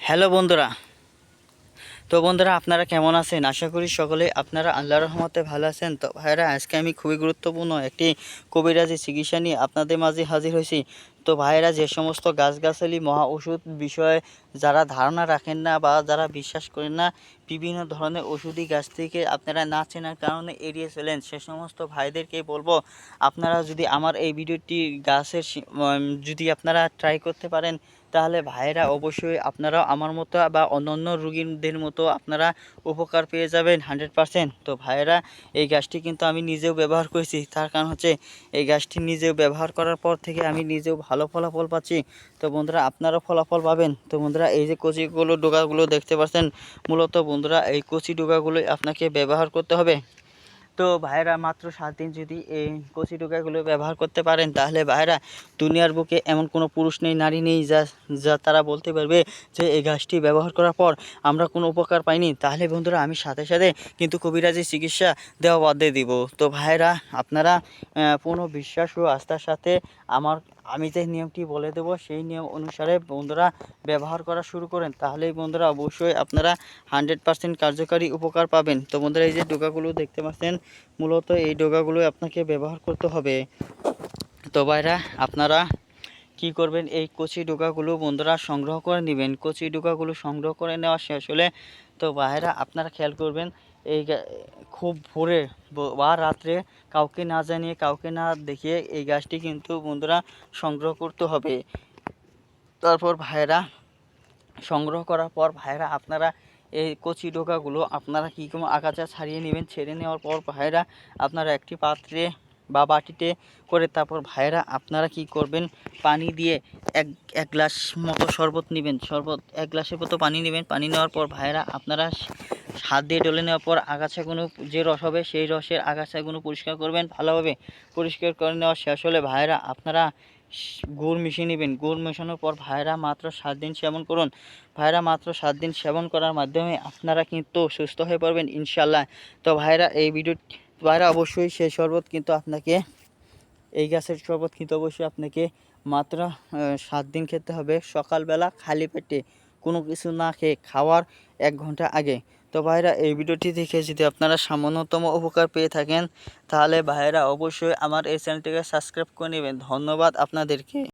Hello বন্ধুরা। তো বন্ধুরা, আপনারা কেমন আছেন? আশা করি সকলে আপনারা আল্লাহর রহমতে ভালো আছেন। তো ভাইরা, আজকে আমি খুবই গুরুত্বপূর্ণ একটি কবিরাজি চিকিৎসা নিয়ে আপনাদের মাঝে হাজির হয়েছি। তো ভাইরা, যে সমস্ত গাছগাছালি মহা ওষুধ বিষয়ে যারা ধারণা রাখেন না বা যারা বিশ্বাস করেন না, বিভিন্ন ধরনের ওষুধি গাছ থেকে আপনারা না চেনার কারণে এড়িয়ে চলেন, সে সমস্ত ভাইদেরকে বলবো, আপনারা যদি আমার এই ভিডিওটি গাছের যদি আপনারা ট্রাই করতে পারেন, তাহলে ভাইরা অবশ্যই আপনারাও আমার মতো বা অন্যান্য রোগীদের মতো আপনারা উপকার পেয়ে যাবেন 100%। তো ভাইরা, এই গাছটি কিন্তু আমি নিজেও ব্যবহার করেছি। তার কারণ হচ্ছে, এই গাছটি নিজেও ব্যবহার করার পর থেকে আমি নিজেও ভালো ফলাফল পাচ্ছি। তো বন্ধুরা, আপনারাও ফলাফল পাবেন। তো বন্ধুরা, এই যে কচিগুলো ডোগাগুলো দেখতে পাচ্ছেন, মূলত বন্ধুরা এই কচি ডোগাগুলোই আপনাকে ব্যবহার করতে হবে। তো ভাইরা, মাত্র 7 দিন যদি এই কচি টোকাগুলো ব্যবহার করতে পারেন, তাহলে ভাইরা, দুনিয়ার বুকে এমন কোনো পুরুষ নেই, নারী নেই যা যা তারা বলতে পারবে যে এই গাছটি ব্যবহার করার পর আমরা কোনো উপকার পাইনি। তাহলে বন্ধুরা, আমি সাথে সাথে কিন্তু কবিরাজি চিকিৎসা দেওয়া বাদ দিয়ে দিব। তো ভাইরা, আপনারা পূর্ণ বিশ্বাস ও আস্থার সাথে আমি যে নিয়মটি বলে দেবো, সেই নিয়ম অনুসারে বন্ধুরা ব্যবহার করা শুরু করেন, তাহলেই বন্ধুরা অবশ্যই আপনারা 100% কার্যকারী উপকার পাবেন। তো বন্ধুরা, এই যে ডোকাগুলো দেখতে পাচ্ছেন, মূলত এই ডোকাগুলো আপনাকে ব্যবহার করতে হবে। তো ভাইরা, আপনারা কি করবেন, এই কচি ডোকাগুলো বন্ধুরা সংগ্রহ করে নেবেন। কচি ডোকাগুলো সংগ্রহ করে নেওয়া শেষ হলে, তো ভাইরা, আপনারা খেয়াল করবেন, এই খুব ভোরে বা রাত্রে কাউকে না জানিয়ে, কাউকে না দেখিয়ে এই গাছটি কিন্তু বন্ধুরা সংগ্রহ করতে হবে। তারপর ভাইরা, সংগ্রহ করার পর ভাইরা, আপনারা এই কচি ডোকাগুলো আপনারা কী কোনো আগাছা ছাড়িয়ে নেবেন। ছেড়ে নেওয়ার পর ভাইরা, আপনারা একটি পাত্রে বা বাটিতে করে, তারপর ভাইরা আপনারা কি করবেন, পানি দিয়ে এক এক গ্লাস মতো শরবত নেবেন। শরবত 1 গ্লাসের মতো পানি নেবেন। পানি নেওয়ার পর ভাইরা, আপনারা হাত দিয়ে ডলে নেওয়ার পর আগাছাগুলো, যে রস হবে সেই রসের আগাছাগুলো পরিষ্কার করবেন ভালোভাবে। পরিষ্কার করে নেওয়া শেষ হলে ভাইরা, আপনারা গুড় মিশিয়ে নেবেন। গুড় মেশানোর পর ভাইরা, মাত্র 7 দিন সেবন করুন। ভাইরা, মাত্র 7 দিন সেবন করার মাধ্যমে আপনারা কিন্তু সুস্থ হয়ে পড়বেন ইনশাল্লাহ। তো ভাইরা, এই ভিডিও ভাইরা, অবশ্যই সেই শরবত কিন্তু আপনাকে, এই গাছের শরবত কিন্তু অবশ্যই আপনাকে মাত্র 7 দিন খেতে হবে, সকালবেলা খালি পেটে, কোনো কিছু না খেয়ে, খাওয়ার 1 ঘন্টা আগে। তো ভাইরা, এই ভিডিওটি দেখে যদি আপনারা সামান্যতম উপকার পেয়ে থাকেন, তাহলে ভাইরা অবশ্যই আমার এই চ্যানেলটিকে সাবস্ক্রাইব করে নেবেন। ধন্যবাদ আপনাদেরকে।